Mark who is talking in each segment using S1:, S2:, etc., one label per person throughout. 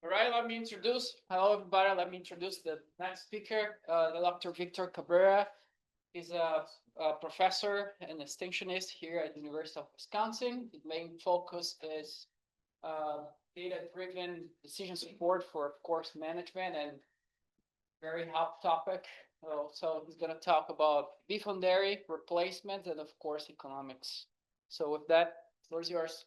S1: All right, hello everybody, let me introduce the next speaker, Dr. Victor Cabrera. He's a professor and extensionist here at the University of Wisconsin. His main focus is data-driven decision support for, of course, management and very hot topic. So he's going to talk about beef and dairy replacement and, of course, economics. So with that, the floor is yours.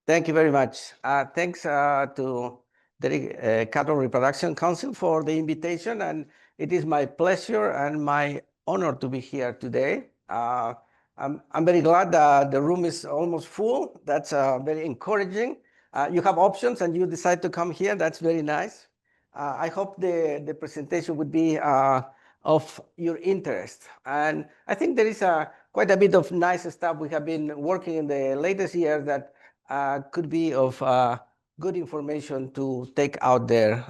S2: Thank you very much. Thanks to the Cattle Reproduction Council for the invitation, and it is my pleasure and my honor to be here today. I'm very glad the room is almost full. That's very encouraging. You have options and you decide to come here. That's very nice. I hope the presentation would be of your interest. And I think there is quite a bit of nice stuff we have been working in the latest year that could be of good information to take out there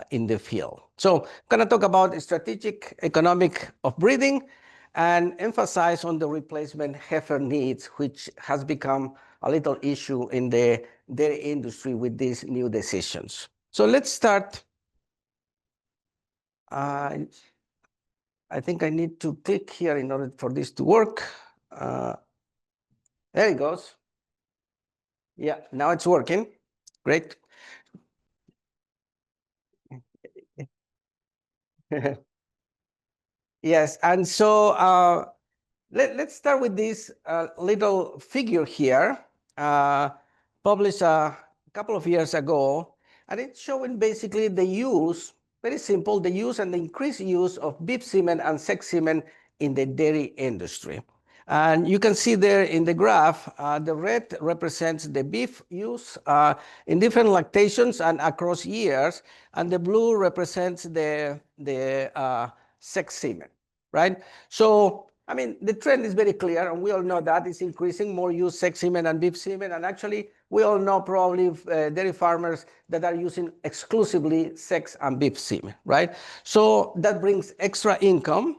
S2: in the field. So I'm going to talk about strategic economic of breeding and emphasize on the replacement heifer needs, which has become a little issue in the dairy industry with these new decisions. So let's start. I think I need to click here in order for this to work. There it goes. Yeah, now it's working. Great. Yes, and so let's start with this little figure here, published a couple of years ago, and it's showing basically the use, very simple, the use and the increased use of beef semen and sex semen in the dairy industry. And you can see there in the graph, the red represents the beef use in different lactations and across years, and the blue represents the sex semen, right? So, I mean, the trend is very clear, and we all know that it's increasing, more use sex semen and beef semen, and actually, we all know probably dairy farmers that are using exclusively sex and beef semen, right? So that brings extra income,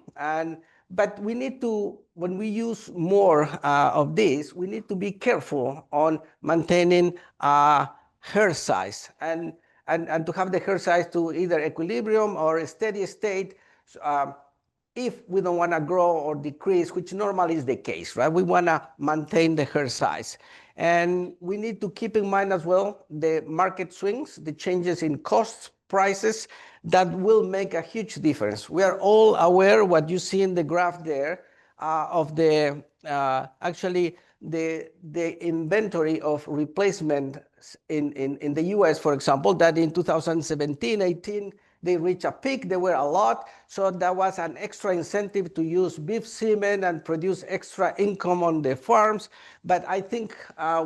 S2: but we need to, when we use more of this, we need to be careful on maintaining herd size and to have the herd size to either equilibrium or a steady state if we don't want to grow or decrease, which normally is the case, right? We want to maintain the herd size. And we need to keep in mind as well the market swings, the changes in costs, prices, that will make a huge difference. We are all aware what you see in the graph there of the actually the inventory of replacement in the US, for example, that in 2017, 18, they reached a peak. There were a lot. So that was an extra incentive to use beef semen and produce extra income on the farms. But I think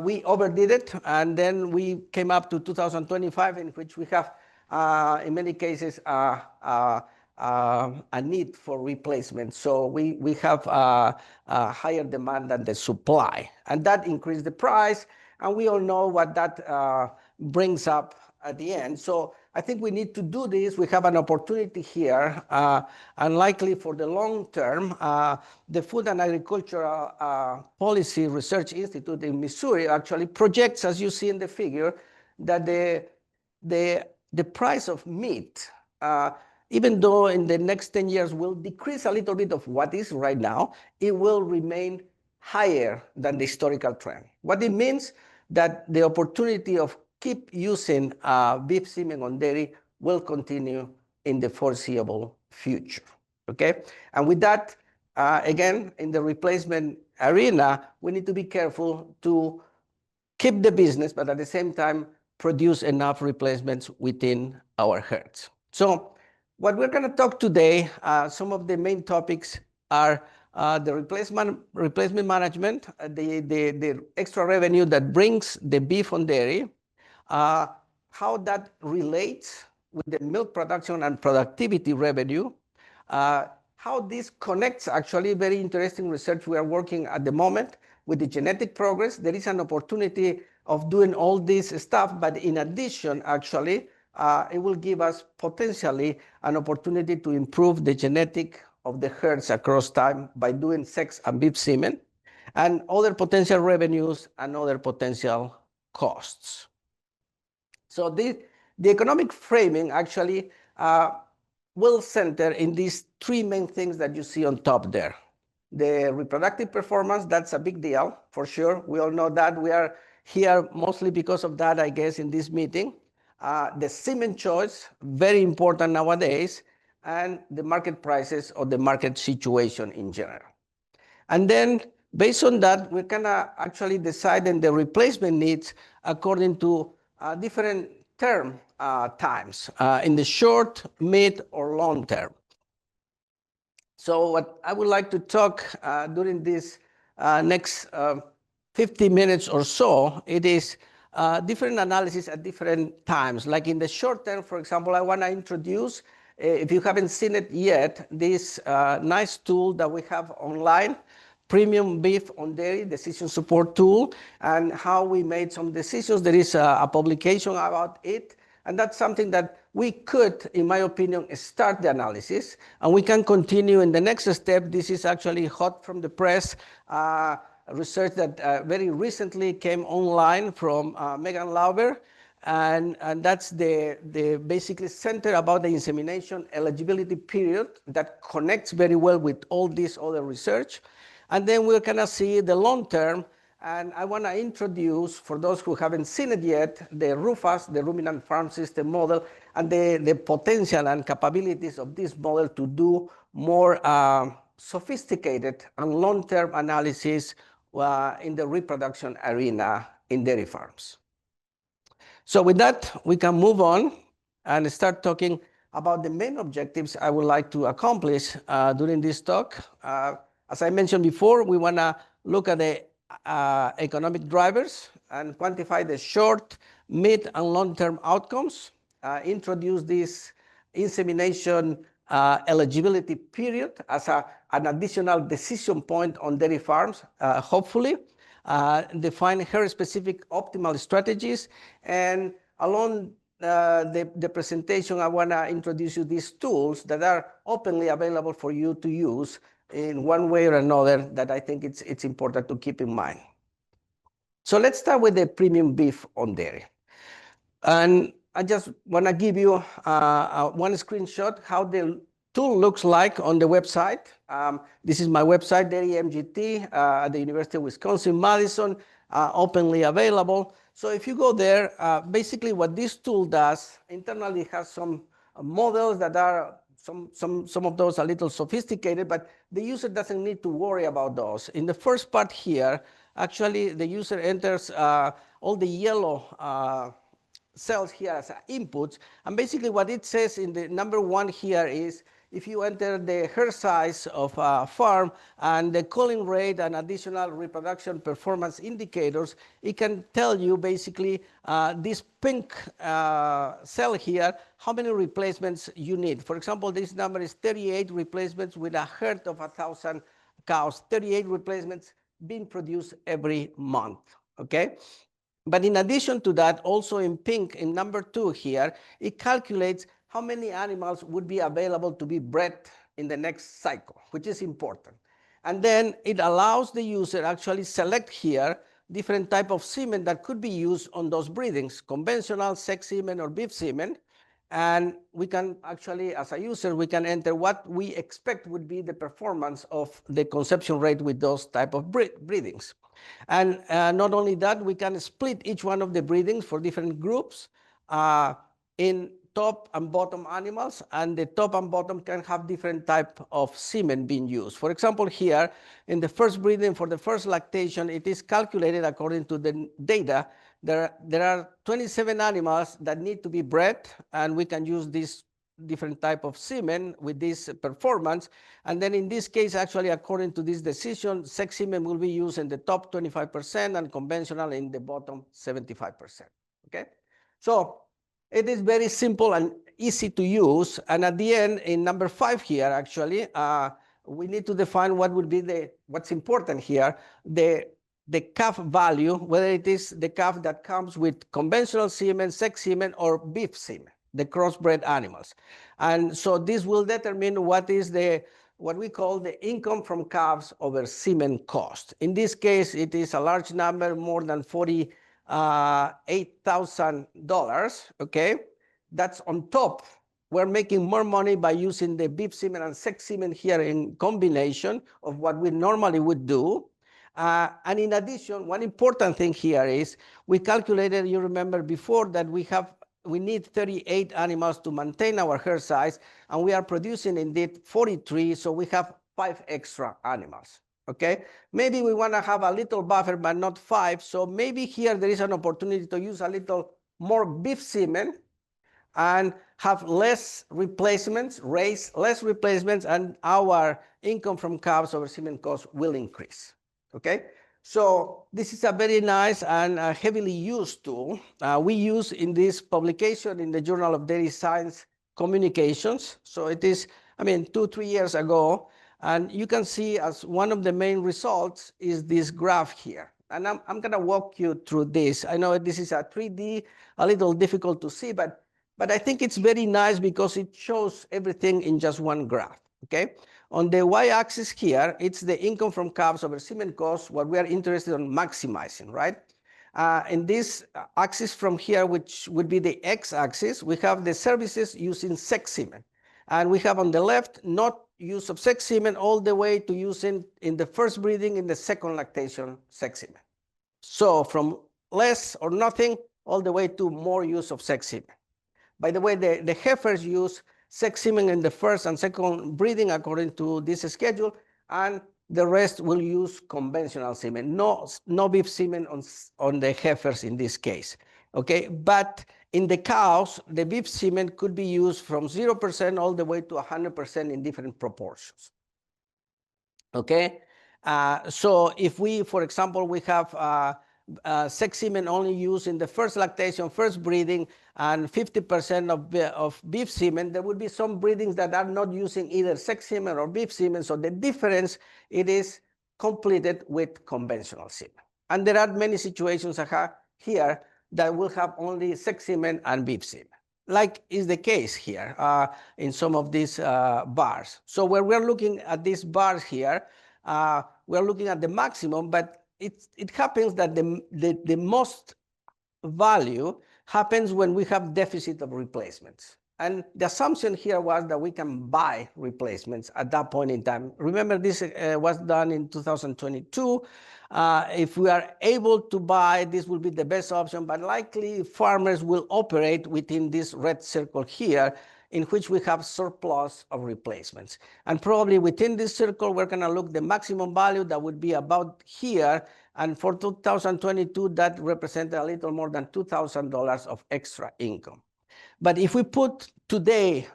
S2: we overdid it. And then we came up to 2025, in which we have, in many cases, a need for replacement. So we have a higher demand than the supply. And that increased the price. And we all know what that brings up at the end. So I think we need to do this. We have an opportunity here, and likely for the long term, the Food and Agricultural Policy Research Institute in Missouri actually projects, as you see in the figure, that the price of meat, even though in the next 10 years will decrease a little bit of what is right now, it will remain higher than the historical trend. What it means that the opportunity of keep using beef semen on dairy will continue in the foreseeable future, okay? And with that, again, in the replacement arena, we need to be careful to keep the business, but at the same time, produce enough replacements within our herds. So what we're going to talk today, some of the main topics are the replacement management, the extra revenue that brings the beef on dairy, how that relates with the milk production and productivity revenue, how this connects, actually, very interesting research we are working at the moment with the genetic progress. There is an opportunity of doing all this stuff, but in addition, actually, it will give us potentially an opportunity to improve the genetic of the herds across time by doing sex and beef semen, and other potential revenues and other potential costs. So the economic framing actually will center in these three main things that you see on top there. The reproductive performance, that's a big deal, for sure. We all know that. We are here mostly because of that, I guess, in this meeting. The semen choice, very important nowadays, and the market prices or the market situation in general. And then, based on that, we can actually decide on the replacement needs according to different term times, in the short, mid, or long term. So what I would like to talk during this next 50 minutes or so, it is different analysis at different times. Like in the short term, for example, I want to introduce, if you haven't seen it yet, this nice tool that we have online, Premium Beef on Dairy Decision Support Tool, and how we made some decisions. There is a publication about it. And that's something that we could, in my opinion, start the analysis. And we can continue in the next step. This is actually hot from the press, research that very recently came online from Megan Lauber. And that's the basically center about the insemination eligibility period that connects very well with all this other research. And then we're going to see the long term. And I want to introduce, for those who haven't seen it yet, the RUFAS, the Ruminant Farm System model, and the potential and capabilities of this model to do more sophisticated and long-term analysis in the reproduction arena in dairy farms. So with that, we can move on and start talking about the main objectives I would like to accomplish during this talk. As I mentioned before, we want to look at the economic drivers and quantify the short, mid, and long-term outcomes, introduce this insemination eligibility period as an additional decision point on dairy farms, hopefully, define herd-specific optimal strategies, and along the presentation, I want to introduce you these tools that are openly available for you to use in one way or another that I think it's important to keep in mind. So let's start with the premium beef on dairy. And I just want to give you one screenshot how the tool looks like on the website. This is my website, Dairy MGT, at the University of Wisconsin-Madison, openly available. So if you go there, basically what this tool does, internally it has some models that are some of those a little sophisticated, but the user doesn't need to worry about those. In the first part here, actually the user enters all the yellow cells here as inputs, and basically what it says in the number one here is if you enter the herd size of a farm and the culling rate and additional reproduction performance indicators, it can tell you basically this pink cell here, how many replacements you need. For example, this number is 38 replacements with a herd of 1,000 cows, 38 replacements being produced every month, okay? But in addition to that, also in pink, in number 2 here, it calculates how many animals would be available to be bred in the next cycle, which is important. And then it allows the user actually select here different type of semen that could be used on those breedings, conventional, sex semen, or beef semen. And we can actually, as a user, we can enter what we expect would be the performance of the conception rate with those type of breedings. And not only that, we can split each one of the breedings for different groups in top and bottom animals, and the top and bottom can have different type of semen being used. For example, here in the first breeding for the first lactation, it is calculated according to the data. There are 27 animals that need to be bred, and we can use this different type of semen with this performance. And then in this case, actually, according to this decision, sex semen will be used in the top 25% and conventional in the bottom 75%, okay? So it is very simple and easy to use. And at the end, in number 5 here, actually, we need to define what would be what's important here, the calf value, whether it is the calf that comes with conventional semen, sex semen, or beef semen, the crossbred animals. And so this will determine what is what we call the income from calves over semen cost. In this case, it is a large number, more than $48,000, okay? that's on top. We're making more money by using the beef semen and sex semen here in combination of what we normally would do. And in addition, one important thing here is we calculated, you remember before, that we need 38 animals to maintain our herd size, and we are producing indeed 43, so we have 5 extra animals. Okay, maybe we want to have a little buffer, but not 5. So maybe here there is an opportunity to use a little more beef semen and have less replacements, raise less replacements, and our income from calves over semen cost will increase. Okay, so this is a very nice and heavily used tool. We use in this publication in the Journal of Dairy Science Communications. So it is, 2-3 years ago. And you can see as one of the main results is this graph here. And I'm going to walk you through this. I know this is a 3D, a little difficult to see, but I think it's very nice because it shows everything in just one graph. Okay. On the y-axis here, it's the income from calves over semen cost, what we are interested in maximizing, right? In this axis from here, which would be the x-axis, we have the services using sex semen. And we have on the left, not use of sex semen all the way to using in the first breeding, in the second lactation, sex semen. So from less or nothing all the way to more use of sex semen. By the way, the heifers use sex semen in the first and second breeding according to this schedule, and the rest will use conventional semen. No beef semen on the heifers in this case. Okay, but in the cows, the beef semen could be used from 0% all the way to 100% in different proportions. Okay, so if we, for example, we have sex semen only used in the first lactation, first breeding, and 50% of beef semen, there would be some breedings that are not using either sex semen or beef semen. So the difference, it is completed with conventional semen. And there are many situations here that will have only sex semen and beef semen, like is the case here in some of these bars. So when we're looking at these bars here, we're looking at the maximum, but it happens that the most value happens when we have deficit of replacements. And the assumption here was that we can buy replacements at that point in time. Remember, this was done in 2022. If we are able to buy, this will be the best option, but likely farmers will operate within this red circle here, in which we have surplus of replacements. And probably within this circle, we're going to look the maximum value that would be about here. And for 2022, that represented a little more than $2,000 of extra income. But if we put today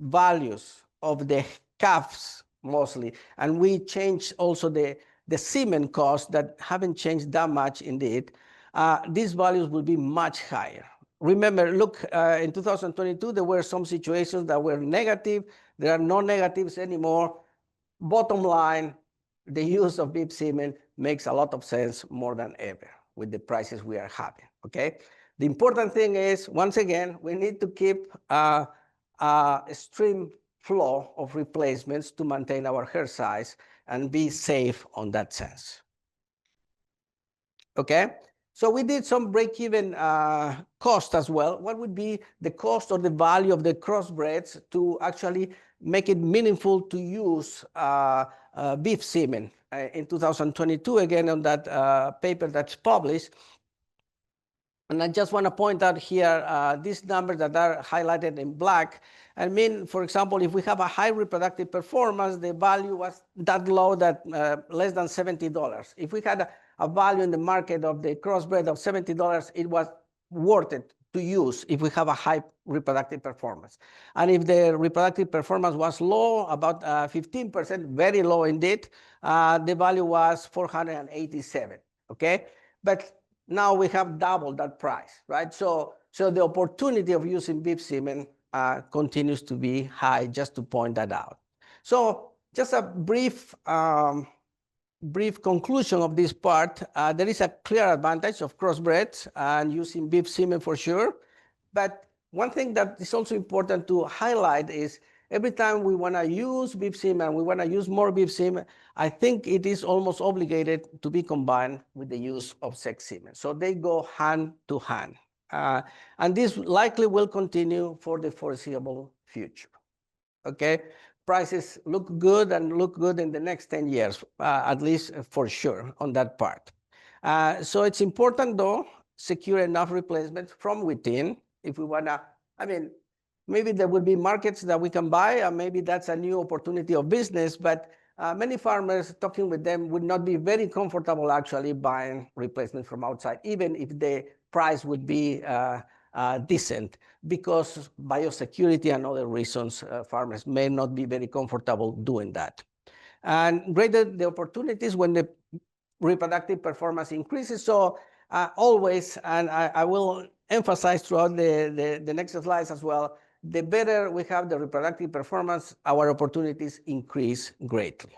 S2: values of the calves mostly, and we change also the semen cost that haven't changed that much indeed, these values will be much higher. Remember, look, in 2022, there were some situations that were negative. There are no negatives anymore. Bottom line, the use of beef semen makes a lot of sense more than ever with the prices we are having, okay? The important thing is, once again, we need to keep a stream flow of replacements to maintain our herd size and be safe on that sense. Okay, so we did some break-even cost as well. What would be the cost or the value of the crossbreds to actually make it meaningful to use beef semen in 2022, again, on that paper that's published. And I just want to point out here these numbers that are highlighted in black. I mean, for example, if we have a high reproductive performance, the value was that low that less than $70. If we had a value in the market of the crossbred of $70, it was worth it to use if we have a high reproductive performance. And if the reproductive performance was low, about 15%, very low indeed, the value was $487, okay? But now we have doubled that price, right? So the opportunity of using beef semen continues to be high, just to point that out. So just a brief conclusion of this part. There is a clear advantage of crossbreds and using beef semen for sure. But one thing that is also important to highlight is every time we want to use beef semen, we want to use more beef semen, I think it is almost obligated to be combined with the use of sex semen. So they go hand to hand. And this likely will continue for the foreseeable future. Okay, prices look good and look good in the next 10 years, at least for sure on that part. So it's important, though, secure enough replacement from within if we want to, I mean, maybe there will be markets that we can buy, and maybe that's a new opportunity of business, but many farmers, talking with them, would not be very comfortable actually buying replacement from outside, even if the price would be decent, because biosecurity and other reasons, farmers may not be very comfortable doing that. And greater the opportunities when the reproductive performance increases. So always, and I will emphasize throughout the next slides as well, the better we have the reproductive performance, our opportunities increase greatly.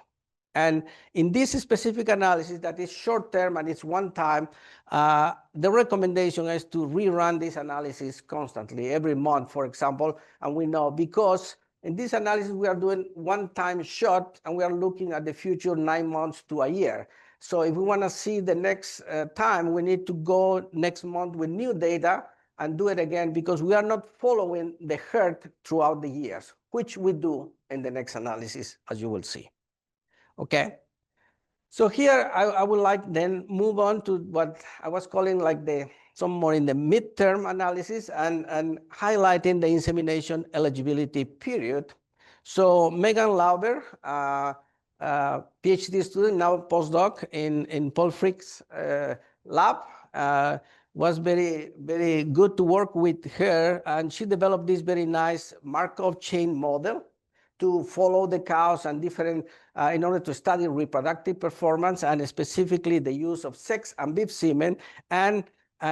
S2: And in this specific analysis that is short term and it's one time, the recommendation is to rerun this analysis constantly, every month, for example. And we know because in this analysis, we are doing one-time shot, and we are looking at the future 9 months to a year. So if we want to see the next time, we need to go next month with new data and do it again, because we are not following the herd throughout the years, which we do in the next analysis, as you will see. Okay. So here I would like then move on to what I was calling like some more in the midterm analysis and highlighting the insemination eligibility period. So Megan Lauber, PhD student, now postdoc in Paul Frick's lab, was very, very good to work with her. And she developed this very nice Markov chain model to follow the cows and different, in order to study reproductive performance, and specifically the use of sex and beef semen. And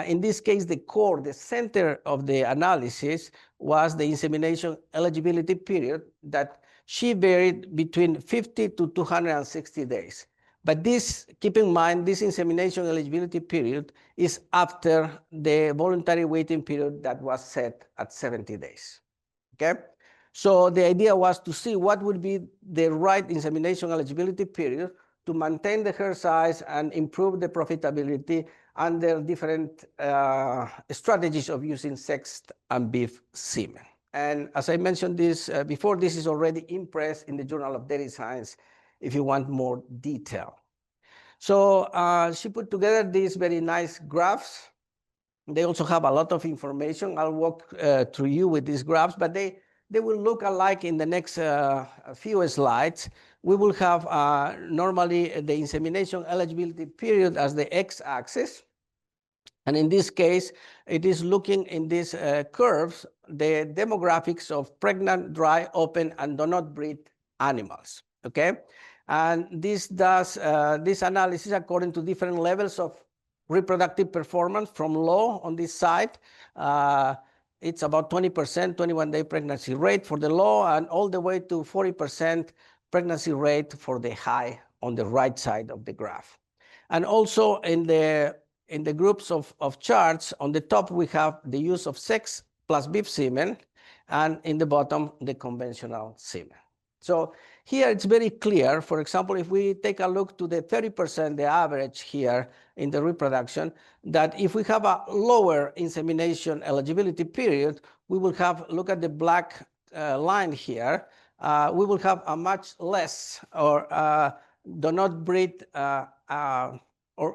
S2: in this case, the core, the center of the analysis was the insemination eligibility period that she varied between 50 to 260 days. But this, keep in mind, this insemination eligibility period is after the voluntary waiting period that was set at 70 days. Okay? So the idea was to see what would be the right insemination eligibility period to maintain the herd size and improve the profitability under different strategies of using sexed and beef semen. And as I mentioned this before, this is already in press in the Journal of Dairy Science if you want more detail. So she put together these very nice graphs. They also have a lot of information. I'll walk through you with these graphs, but they will look alike in the next few slides. We will have normally the insemination eligibility period as the x-axis. And in this case, it is looking in these curves, the demographics of pregnant, dry, open, and do not breed animals, okay? And this does this analysis according to different levels of reproductive performance, from low on this side. It's about 20%, 21-day pregnancy rate for the low, and all the way to 40% pregnancy rate for the high on the right side of the graph. And also in the groups of charts, on the top we have the use of sex plus beef semen, and in the bottom, the conventional semen. So here it's very clear. For example, if we take a look to the 30%, the average here in the reproduction, that if we have a lower insemination eligibility period, we will have, look at the black line here, we will have a much less or do not breed or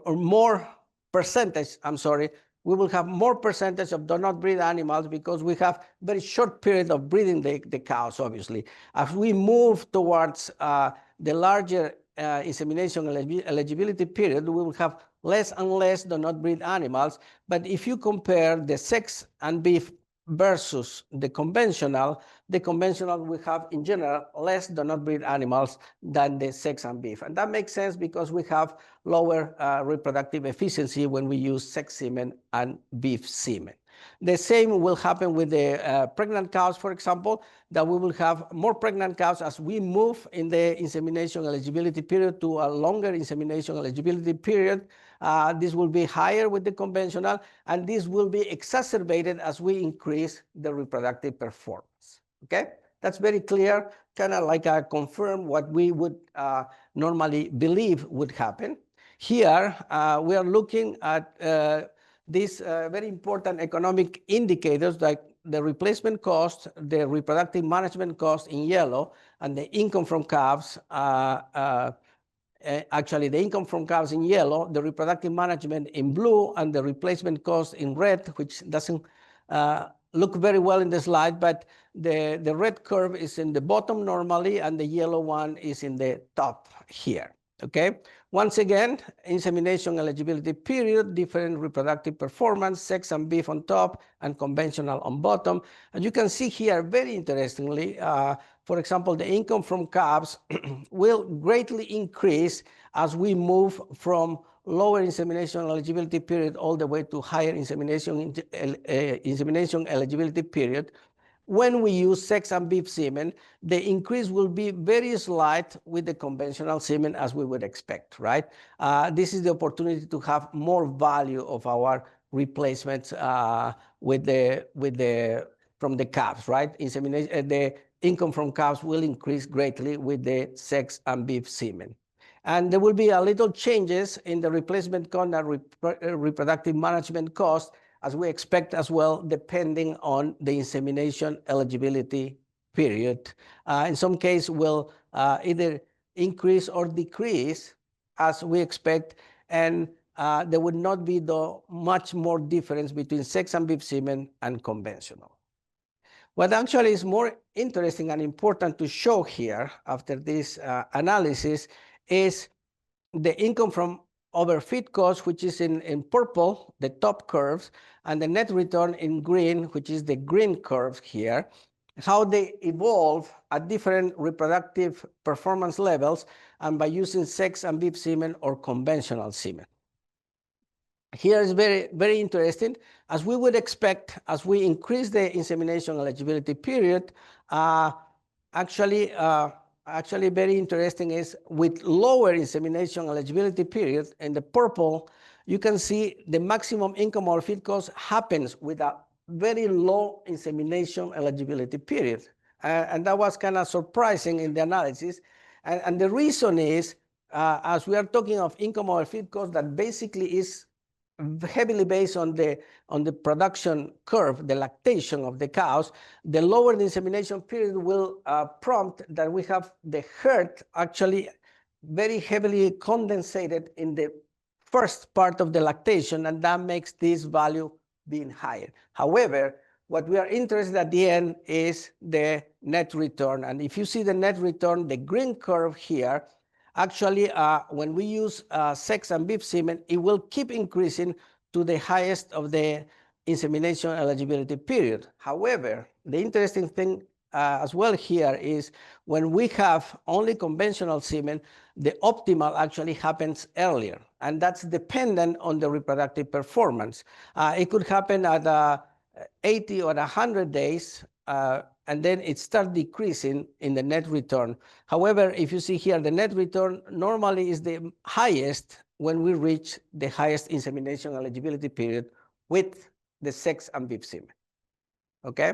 S2: more percentage, I'm sorry, we will have more percentage of do not breed animals because we have very short period of breeding the cows, obviously. As we move towards the larger insemination eligibility period, we will have less and less do not breed animals. But if you compare the sex and beef versus the conventional we have in general less do not breed animals than the sex and beef. And that makes sense because we have lower reproductive efficiency when we use sex semen and beef semen. The same will happen with the pregnant cows, for example, that we will have more pregnant cows as we move in the insemination eligibility period to a longer insemination eligibility period. This will be higher with the conventional, and this will be exacerbated as we increase the reproductive performance. Okay, that's very clear, kind of like confirm what we would normally believe would happen. Here, we are looking at these very important economic indicators like the replacement cost, the reproductive management cost in yellow, and the income from calves. Actually, the income from calves in yellow, the reproductive management in blue, and the replacement cost in red, which doesn't look very well in the slide, but the red curve is in the bottom normally, and the yellow one is in the top here. Okay. Once again, insemination eligibility period, different reproductive performance, sex and beef on top, and conventional on bottom. And you can see here, very interestingly, for example, the income from calves will greatly increase as we move from lower insemination eligibility period all the way to higher insemination eligibility period. When we use sex and beef semen, the increase will be very slight with the conventional semen as we would expect, right? This is the opportunity to have more value of our replacements from the calves, right? Insemination, the income from calves will increase greatly with the sex and beef semen. And there will be a little changes in the replacement cost and reproductive management cost, as we expect as well, depending on the insemination eligibility period. In some case, will either increase or decrease as we expect, and there would not be much more difference between sex and beef semen and conventional. What actually is more interesting and important to show here after this analysis is the income from overfeed cost, which is in purple, the top curves, and the net return in green, which is the green curves here, how they evolve at different reproductive performance levels and by using sex and beef semen or conventional semen. Here is very, very interesting. As we would expect, as we increase the insemination eligibility period, actually very interesting is with lower insemination eligibility period in the purple, you can see the maximum income or feed cost happens with a very low insemination eligibility period. And that was kind of surprising in the analysis. And the reason is, as we are talking of income or feed cost, that basically is heavily based on the production curve, the lactation of the cows, the lower the insemination period will prompt that we have the herd actually very heavily condensated in the first part of the lactation, and that makes this value being higher. However, what we are interested at the end is the net return. And if you see the net return, the green curve here, actually, when we use sex and beef semen, it will keep increasing to the highest of the insemination eligibility period. However, the interesting thing as well here is when we have only conventional semen, the optimal actually happens earlier, and that's dependent on the reproductive performance. It could happen at 80 or 100 days, and then it starts decreasing in the net return. However, if you see here, the net return normally is the highest when we reach the highest insemination eligibility period with the sex and beef semen. Okay?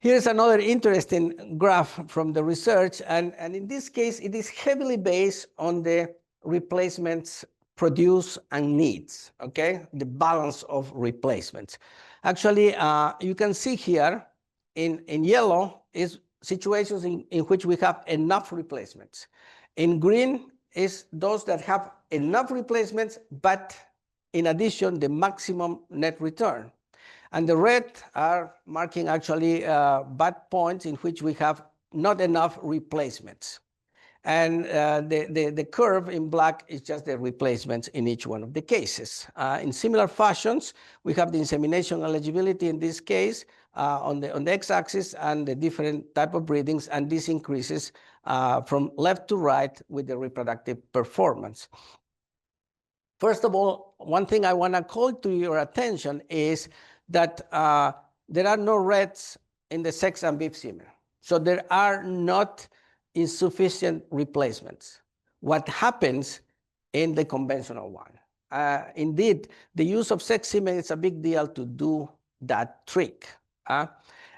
S2: Here's another interesting graph from the research, and in this case, it is heavily based on the replacements produced and needs, okay? The balance of replacements. Actually, you can see here in yellow is situations in which we have enough replacements. In green is those that have enough replacements, but in addition, the maximum net return. And the red are marking actually bad points in which we have not enough replacements. And the curve in black is just the replacements in each one of the cases. In similar fashions, we have the insemination eligibility in this case on the x-axis and the different type of breedings, and this increases from left to right with the reproductive performance. First of all, one thing I want to call to your attention is that there are no reds in the sex and beef semen. So there are not insufficient replacements. What happens in the conventional one? Indeed, the use of sex semen is a big deal to do that trick.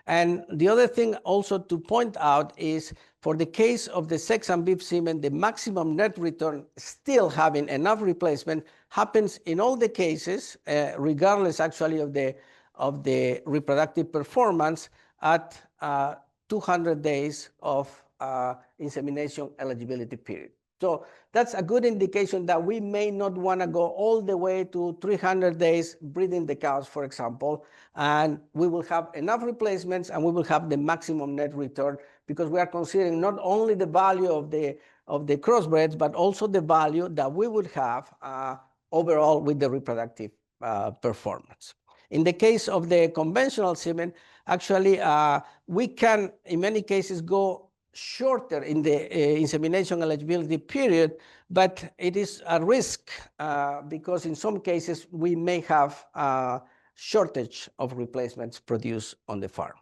S2: And the other thing also to point out is for the case of the sex and beef semen, the maximum net return still having enough replacement happens in all the cases, regardless actually of the reproductive performance at 200 days of insemination eligibility period. So that's a good indication that we may not want to go all the way to 300 days breeding the cows, for example, and we will have enough replacements and we will have the maximum net return, because we are considering not only the value of the crossbreds, but also the value that we would have overall with the reproductive performance. In the case of the conventional semen, actually, we can, in many cases, go shorter in the insemination eligibility period, but it is a risk because in some cases we may have a shortage of replacements produced on the farm.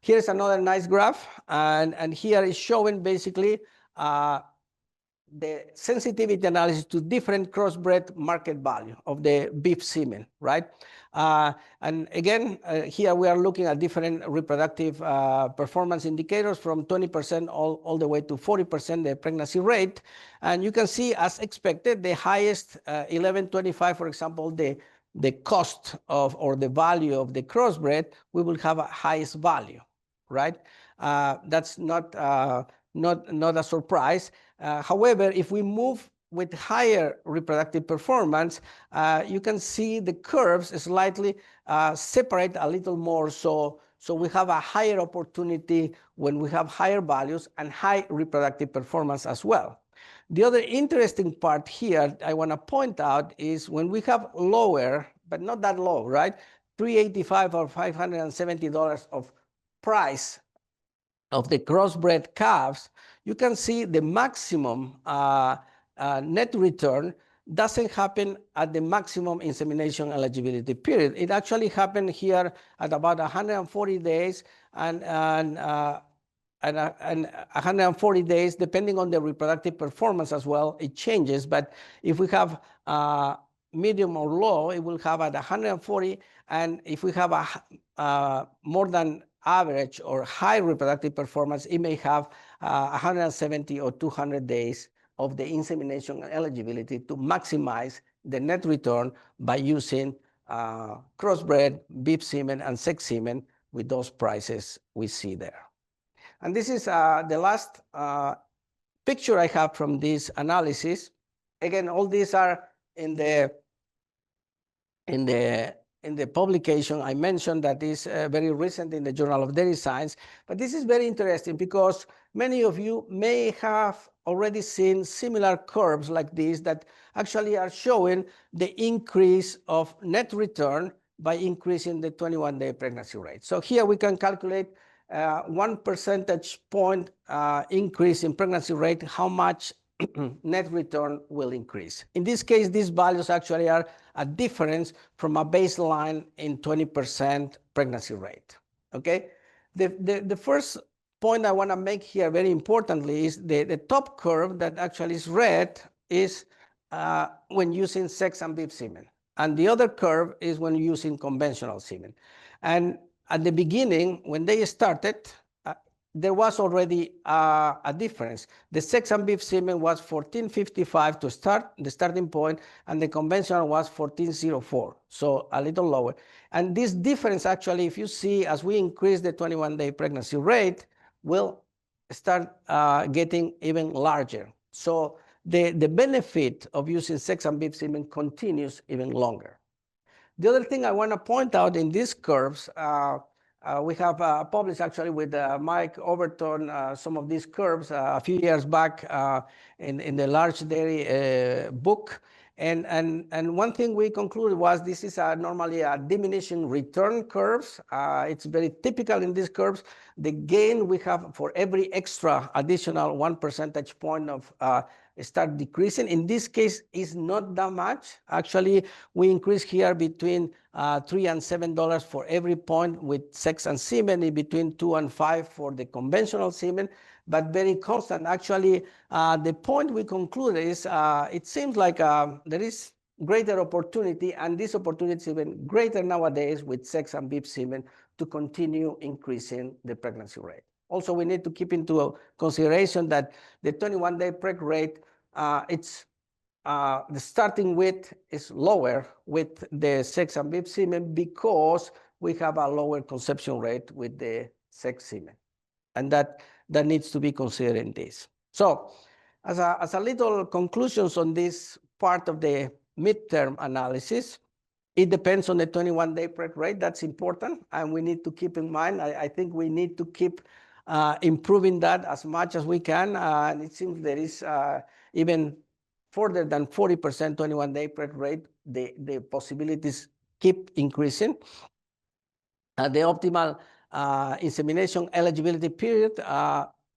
S2: Here's another nice graph, and here is showing basically the sensitivity analysis to different crossbred market value of the beef semen, right? And again, here we are looking at different reproductive performance indicators from 20% all the way to 40% the pregnancy rate. And you can see, as expected, the highest 1125, for example, the cost of or the value of the crossbred, we will have a highest value, right? That's not a surprise. However, if we move with higher reproductive performance, you can see the curves slightly separate a little more. So we have a higher opportunity when we have higher values and high reproductive performance as well. The other interesting part here I want to point out is when we have lower, but not that low, right? $385 or $570 of price of the crossbred calves, you can see the maximum net return doesn't happen at the maximum insemination eligibility period. It actually happened here at about 140 days and 140 days, depending on the reproductive performance as well, it changes. But if we have medium or low, it will have at 140. And if we have a more than average or high reproductive performance, it may have 170 or 200 days of the insemination eligibility to maximize the net return by using crossbred beef semen and sex semen with those prices we see there. And this is the last picture I have from this analysis. Again, all these are in the publication I mentioned that is very recent in the Journal of Dairy Science. But this is very interesting because many of you may have already seen similar curves like this that actually are showing the increase of net return by increasing the 21-day pregnancy rate. So here we can calculate 1 percentage point increase in pregnancy rate, how much net return will increase. In this case, these values actually are a difference from a baseline in 20% pregnancy rate, okay? The first point I want to make here very importantly is the top curve that actually is red is when using sex and beef semen. And the other curve is when using conventional semen. And at the beginning, when they started, there was already a difference. The sex and beef semen was 1455 to start, the starting point, and the conventional was 1404, so a little lower. And this difference actually, if you see, as we increase the 21-day pregnancy rate, will start getting even larger. So the benefit of using sex and beef semen continues even longer. The other thing I want to point out in these curves, we have published actually with Mike Overton some of these curves a few years back in the Large Dairy book. And one thing we concluded was this is normally a diminishing return curves. It's very typical in these curves. The gain we have for every extra additional 1 percentage point of start decreasing. In this case, is not that much. Actually, we increase here between $3 and $7 for every point with sex and semen, in between 2 and 5 for the conventional semen, but very constant. Actually, the point we conclude is it seems like there is greater opportunity, and this opportunity is even greater nowadays with sex and beef semen to continue increasing the pregnancy rate. Also, we need to keep into consideration that the 21-day preg rate, it's the starting weight is lower with the sex and beef semen because we have a lower conception rate with the sex semen. And that needs to be considered in this. So as a little conclusions on this part of the midterm analysis, it depends on the 21-day preg rate. That's important, and we need to keep in mind. I think we need to keep improving that as much as we can. And it seems there is even further than 40% 21-day preg rate, the possibilities keep increasing. The optimal insemination eligibility period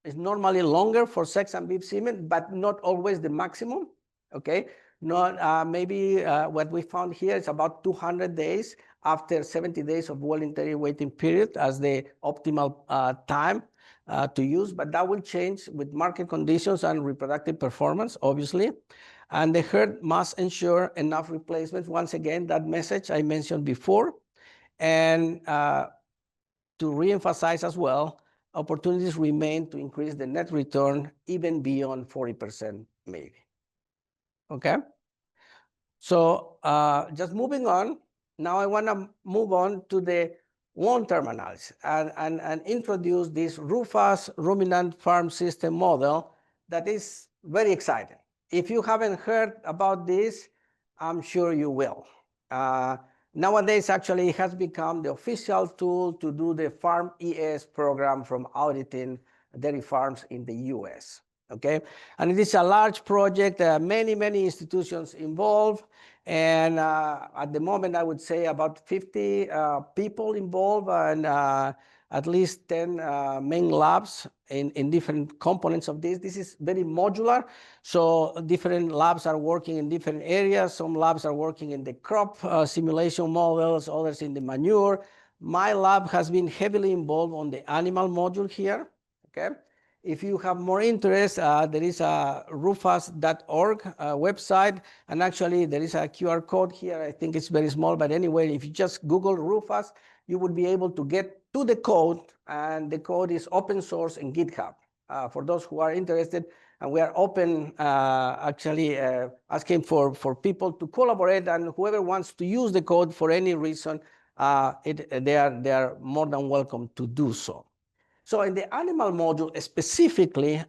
S2: is normally longer for sex and beef semen, but not always the maximum. Okay, not maybe what we found here is about 200 days after 70 days of voluntary waiting period as the optimal time to use, but that will change with market conditions and reproductive performance, obviously. And the herd must ensure enough replacements. Once again, that message I mentioned before. And to reemphasize as well, opportunities remain to increase the net return even beyond 40% maybe. Okay? So just moving on, now I want to move on to the long-term analysis and introduce this Rufus ruminant farm system model that is very exciting. If you haven't heard about this, I'm sure you will. Nowadays, actually, it has become the official tool to do the Farm ES program from auditing dairy farms in the US. Okay, and it is a large project, many institutions involved, and at the moment I would say about 50 people involved, and at least 10 main labs in different components of this. This is very modular, so different labs are working in different areas. Some labs are working in the crop simulation models, others in the manure. My lab has been heavily involved on the animal module here. Okay. If you have more interest, there is a rufus.org website, and actually there is a QR code here. I think it's very small, but anyway, if you just Google Rufus, you would be able to get to the code, and the code is open source in GitHub for those who are interested. And we are open, actually asking for people to collaborate, and whoever wants to use the code for any reason, they are more than welcome to do so. So in the animal module specifically,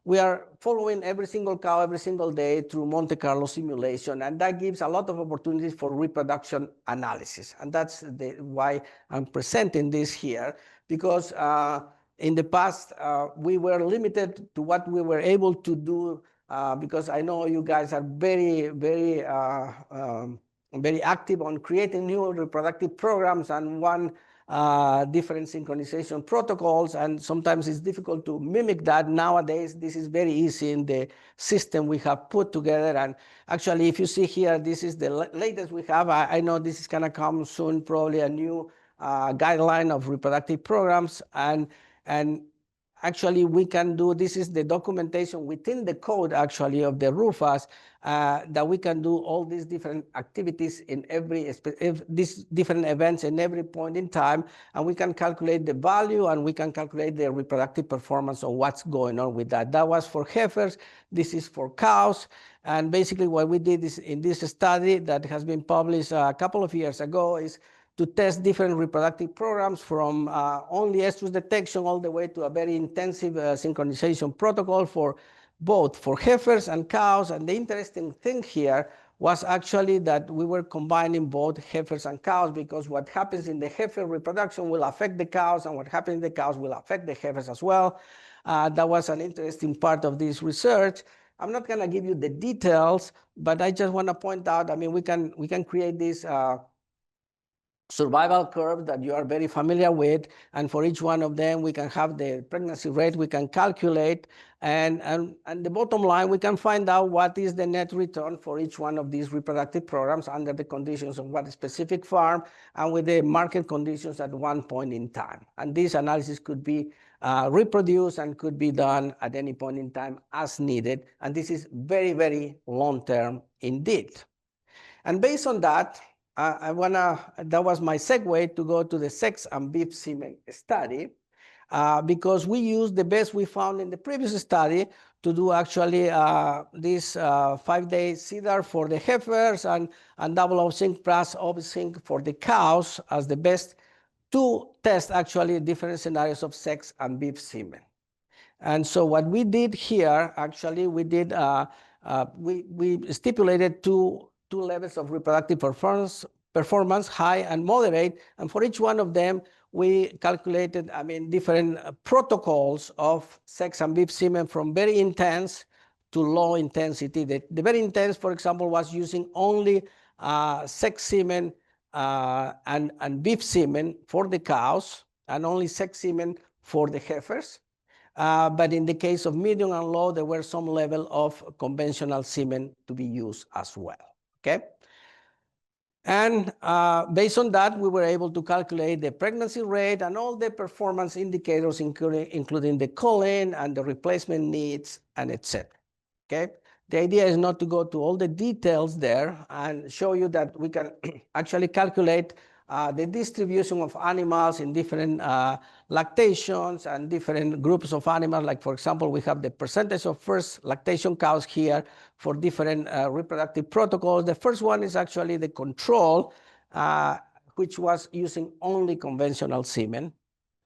S2: we are following every single cow every single day through Monte Carlo simulation, and that gives a lot of opportunities for reproduction analysis. And that's why I'm presenting this here, because in the past, we were limited to what we were able to do, because I know you guys are very active on creating new reproductive programs and different synchronization protocols, and sometimes it's difficult to mimic that. Nowadays, this is very easy in the system we have put together. And actually, if you see here, this is the latest we have. I know this is going to come soon, probably a new guideline of reproductive programs. And actually, we can do, this is the documentation within the code, actually, of the Rufus, that we can do all these different activities in these different events in every point in time, and we can calculate the value, and we can calculate the reproductive performance of what's going on with that. That was for heifers. This is for cows. And basically, what we did is in this study that has been published a couple of years ago is to test different reproductive programs from only estrus detection all the way to a very intensive synchronization protocol for both for heifers and cows. And the interesting thing here was actually that we were combining both heifers and cows, because what happens in the heifer reproduction will affect the cows, and what happens in the cows will affect the heifers as well. That was an interesting part of this research. I'm not going to give you the details, but I just want to point out, I mean, we can create this survival curve that you are very familiar with, and for each one of them we can have the pregnancy rate we can calculate, and the bottom line we can find out what is the net return for each one of these reproductive programs under the conditions of what specific farm and with the market conditions at one point in time. And this analysis could be reproduced and could be done at any point in time as needed, and this is very long term indeed. And based on that, that was my segue to go to the sex and beef semen study, because we used the best we found in the previous study to do actually this 5-day CDAR for the heifers and double ovsync plus ovsync for the cows as the best to test actually different scenarios of sex and beef semen. And so what we did here, actually, we did we stipulated two levels of reproductive performance, high and moderate, and for each one of them, we calculated, different protocols of sex and beef semen from very intense to low intensity. The very intense, for example, was using only sex semen and beef semen for the cows, and only sex semen for the heifers. But in the case of medium and low, there were some level of conventional semen to be used as well, okay? And based on that, we were able to calculate the pregnancy rate and all the performance indicators, including the culling and the replacement needs and etc. Okay. The idea is not to go to all the details there and show you that we can actually calculate the distribution of animals in different lactations and different groups of animals. Like, for example, we have the percentage of first lactation cows here for different reproductive protocols. The first one is actually the control, which was using only conventional semen.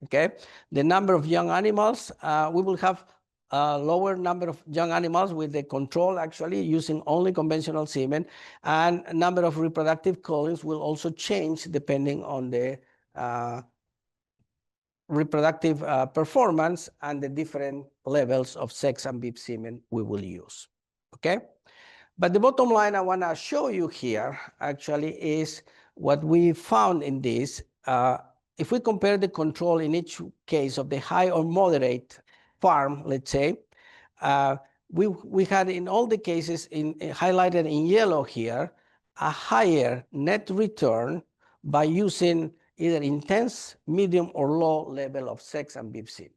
S2: Okay, the number of young animals, we will have a lower number of young animals with the control actually using only conventional semen, and number of reproductive cullings will also change depending on the reproductive performance and the different levels of sex and beef semen we will use. Okay, but the bottom line I want to show you here actually is what we found in this. If we compare the control in each case of the high or moderate farm, let's say, we had in all the cases highlighted in yellow here, a higher net return by using either intense, medium, or low level of sex and beef semen.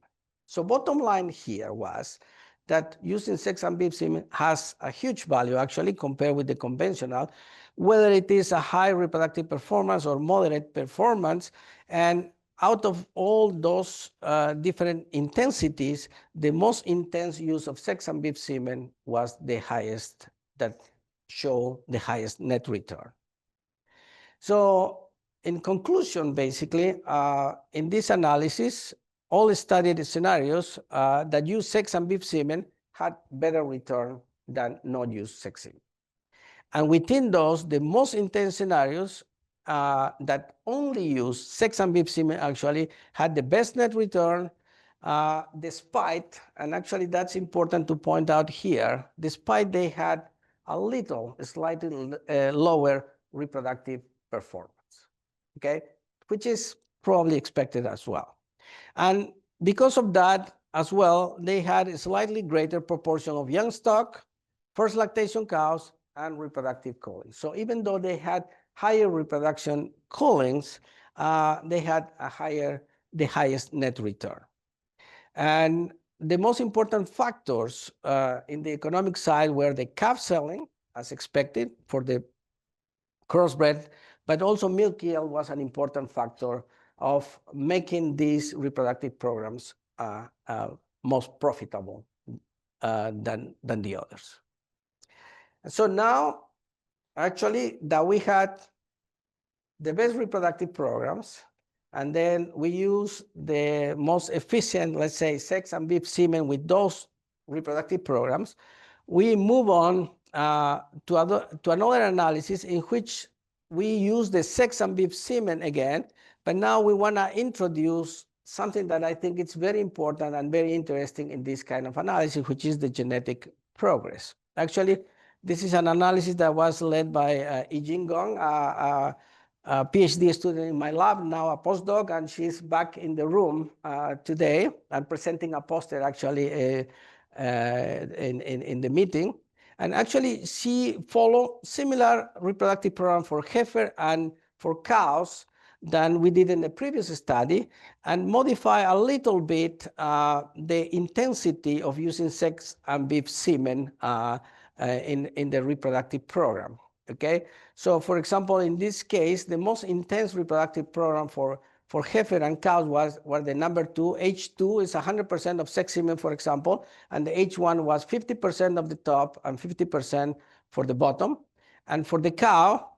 S2: So bottom line here was that using sex and beef semen has a huge value actually compared with the conventional, whether it is a high reproductive performance or moderate performance. And out of all those different intensities, the most intense use of sex and beef semen was the highest, that show the highest net return. So in conclusion, basically, in this analysis, all studied scenarios that use sex and beef semen had better return than not use sex semen. And within those, the most intense scenarios that only use sex and beef semen actually had the best net return, despite, and actually that's important to point out here, despite they had a slightly lower reproductive performance, okay, which is probably expected as well. And because of that as well, they had a slightly greater proportion of young stock, first lactation cows, and reproductive cullings. So even though they had higher reproduction cullings, they had the highest net return. And the most important factors in the economic side were the calf selling, as expected, for the crossbred, but also milk yield was an important factor of making these reproductive programs most profitable than the others. So now, actually, that we had the best reproductive programs, and then we use the most efficient, let's say, sex and beef semen with those reproductive programs, we move on to another analysis in which we use the sex and beef semen again, but now we want to introduce something that I think is very important and very interesting in this kind of analysis, which is the genetic progress. Actually, this is an analysis that was led by Yijing Gong, a PhD student in my lab, now a postdoc, and she's back in the room today and presenting a poster actually in the meeting. And actually, she followed similar reproductive program for heifer and for cows than we did in the previous study, and modify a little bit the intensity of using sex and beef semen in the reproductive program. Okay, so for example, in this case, the most intense reproductive program for for heifer and cows were the number 2. H2 is 100% of sex semen, for example, and the H1 was 50% of the top and 50% for the bottom. And for the cow,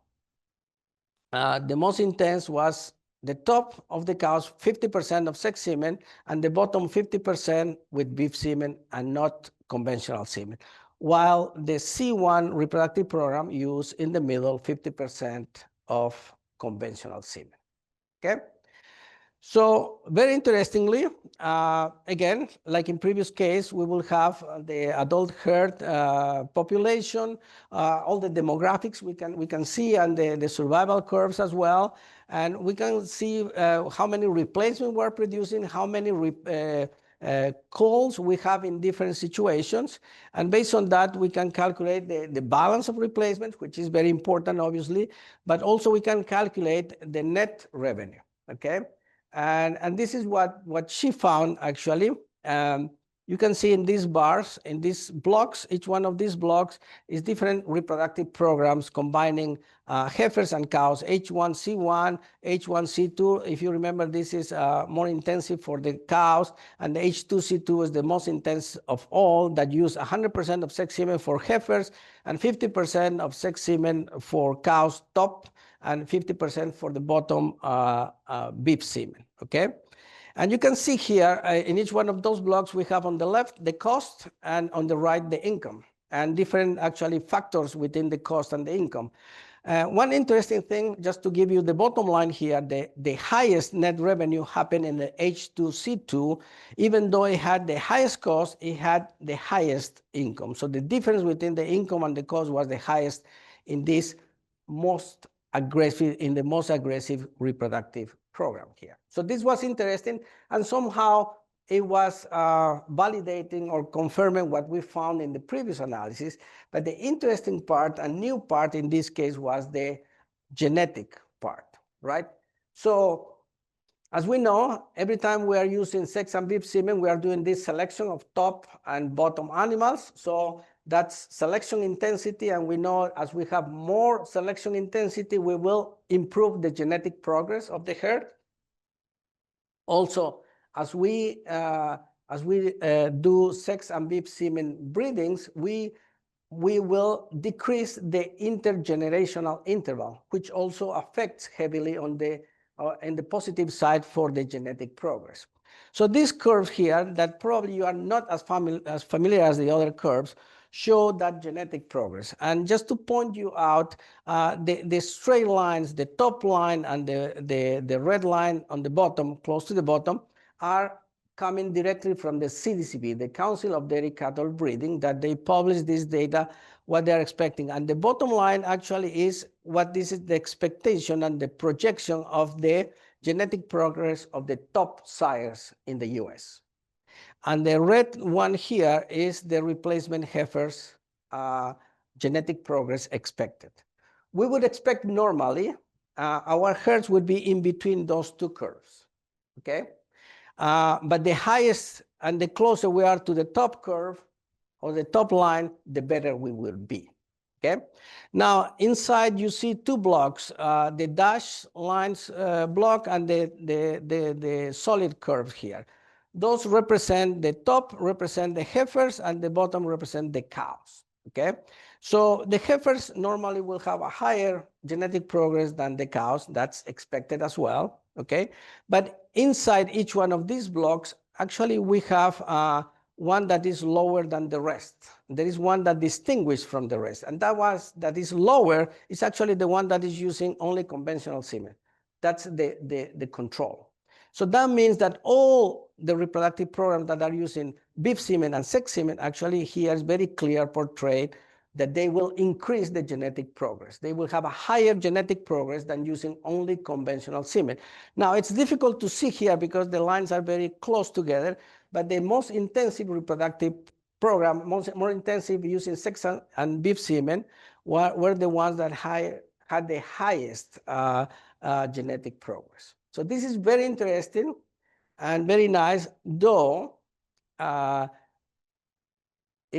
S2: the most intense was the top of the cows, 50% of sex semen, and the bottom 50% with beef semen and not conventional semen. While the C1 reproductive program used in the middle 50% of conventional semen. Okay? So very interestingly, again, like in previous case, we will have the adult herd population, all the demographics we can see, and the survival curves as well. And we can see how many replacements we're producing, how many calls we have in different situations. And based on that, we can calculate the balance of replacement, which is very important, obviously, but also we can calculate the net revenue, okay? And this is what she found, actually. You can see in these bars, in these blocks, each one of these blocks is different reproductive programs combining heifers and cows, H1C1, H1C2. If you remember, this is more intensive for the cows, and the H2C2 is the most intense of all, that use 100% of sex semen for heifers and 50% of sex semen for cows top, and 50% for the bottom beef semen, okay? And you can see here, in each one of those blocks, we have on the left the cost, and on the right the income, and different actually factors within the cost and the income. One interesting thing, just to give you the bottom line here, the highest net revenue happened in the H2C2. Even though it had the highest cost, it had the highest income. So the difference between the income and the cost was the highest in this most aggressive reproductive program here. So this was interesting, and somehow it was validating or confirming what we found in the previous analysis. But the interesting part and new part in this case was the genetic part, right? So as we know, every time we are using sex and beef semen, we are doing this selection of top and bottom animals. So that's selection intensity, and we know as we have more selection intensity, we will improve the genetic progress of the herd. Also, as we do sex and beef semen breedings, we will decrease the intergenerational interval, which also affects heavily on the in the positive side for the genetic progress. So these curves here, that probably you are not as familiar as the other curves, show that genetic progress. And just to point you out, the straight lines, the top line and the red line on the bottom, close to the bottom, are coming directly from the CDCB, the Council of Dairy Cattle Breeding, that they publish this data, what they're expecting. And the bottom line actually is what this is the expectation and the projection of the genetic progress of the top sires in the US. And the red one here is the replacement heifers genetic progress expected. We would expect normally our herds would be in between those two curves, okay? But the highest and the closer we are to the top curve or the top line, the better we will be, okay? Now, inside you see two blocks, the dash lines block and the solid curve here. Those represent, the top represent the heifers and the bottom represent the cows, okay? So the heifers normally will have a higher genetic progress than the cows. That's expected as well, okay? But inside each one of these blocks, actually we have one that is lower than the rest. There is one that distinguishes from the rest. And that is lower is actually the one that is using only conventional semen. That's the control. So that means that all the reproductive programs that are using beef semen and sex semen, actually here is very clear portrayed that they will increase the genetic progress. They will have a higher genetic progress than using only conventional semen. Now, it's difficult to see here because the lines are very close together, but the most intensive reproductive program, more intensive using sex and beef semen, were the ones that had the highest genetic progress. So this is very interesting and very nice, though it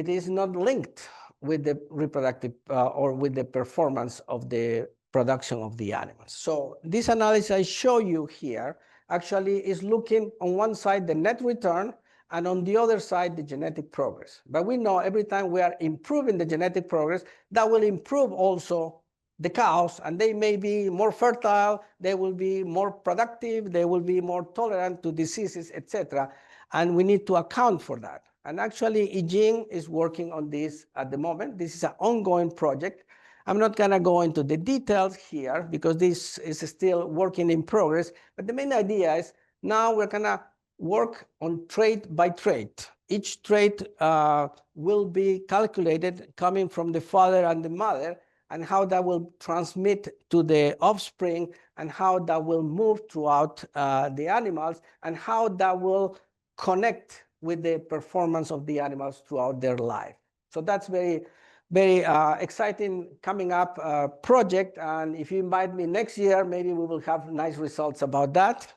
S2: is not linked with the reproductive or with the performance of the production of the animals. So this analysis I show you here, actually is looking on one side the net return and on the other side the genetic progress. But we know every time we are improving the genetic progress, that will improve also the cows, and they may be more fertile, they will be more productive, they will be more tolerant to diseases, etc. And we need to account for that. And actually, Eugene is working on this at the moment. This is an ongoing project. I'm not going to go into the details here because this is still working in progress. But the main idea is now we're going to work on trait by trait. Each trait will be calculated coming from the father and the mother, and how that will transmit to the offspring, and how that will move throughout the animals, and how that will connect with the performance of the animals throughout their life. So that's very, very exciting coming up project. And if you invite me next year, maybe we will have nice results about that.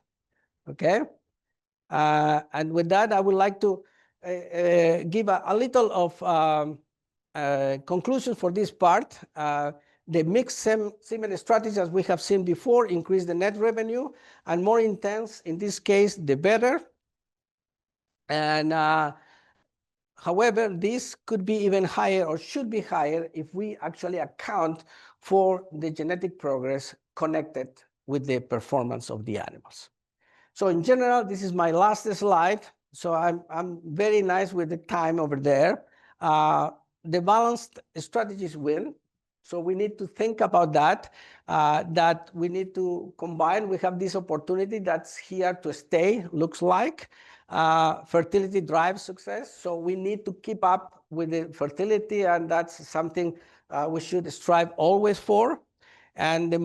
S2: Okay. And with that, I would like to give a little of conclusion for this part. The mixed semen strategy, as we have seen before, increase the net revenue, and more intense, in this case, the better. And however, this could be even higher, or should be higher, if we actually account for the genetic progress connected with the performance of the animals. So in general, this is my last slide. So I'm very nice with the time over there. The balanced strategies win. So we need to think about that, that we need to combine. We have this opportunity that's here to stay, looks like. Fertility drives success. So we need to keep up with the fertility, and that's something we should strive always for. And the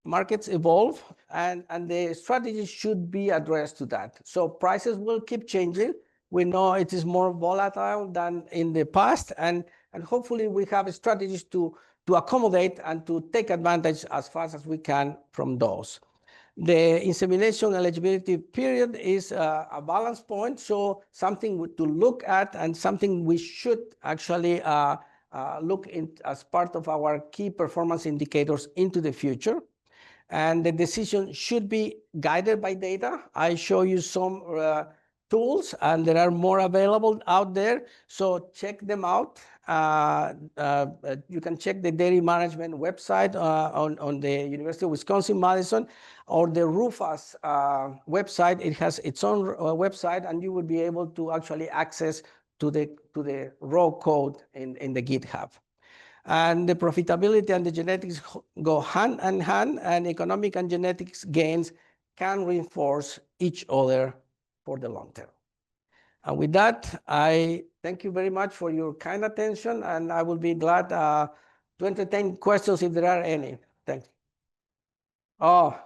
S2: markets evolve, and the strategy should be addressed to that. So prices will keep changing. We know it is more volatile than in the past, and hopefully we have strategies to accommodate and to take advantage as fast as we can from those. The insemination eligibility period is a balance point, so something to look at, and something we should actually look in as part of our key performance indicators into the future. And the decision should be guided by data. I show you some tools, and there are more available out there, so check them out. You can check the dairy management website on the University of Wisconsin-Madison, or the RUFAS website. It has its own website, and you will be able to actually access to the raw code in the GitHub. And the profitability and the genetics go hand in hand, and economic and genetics gains can reinforce each other for the long term. And with that, I thank you very much for your kind attention, and I will be glad to entertain questions if there are any. Thanks. Oh,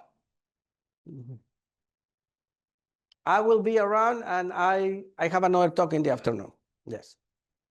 S2: I will be around, and I have another talk in the afternoon. Yes.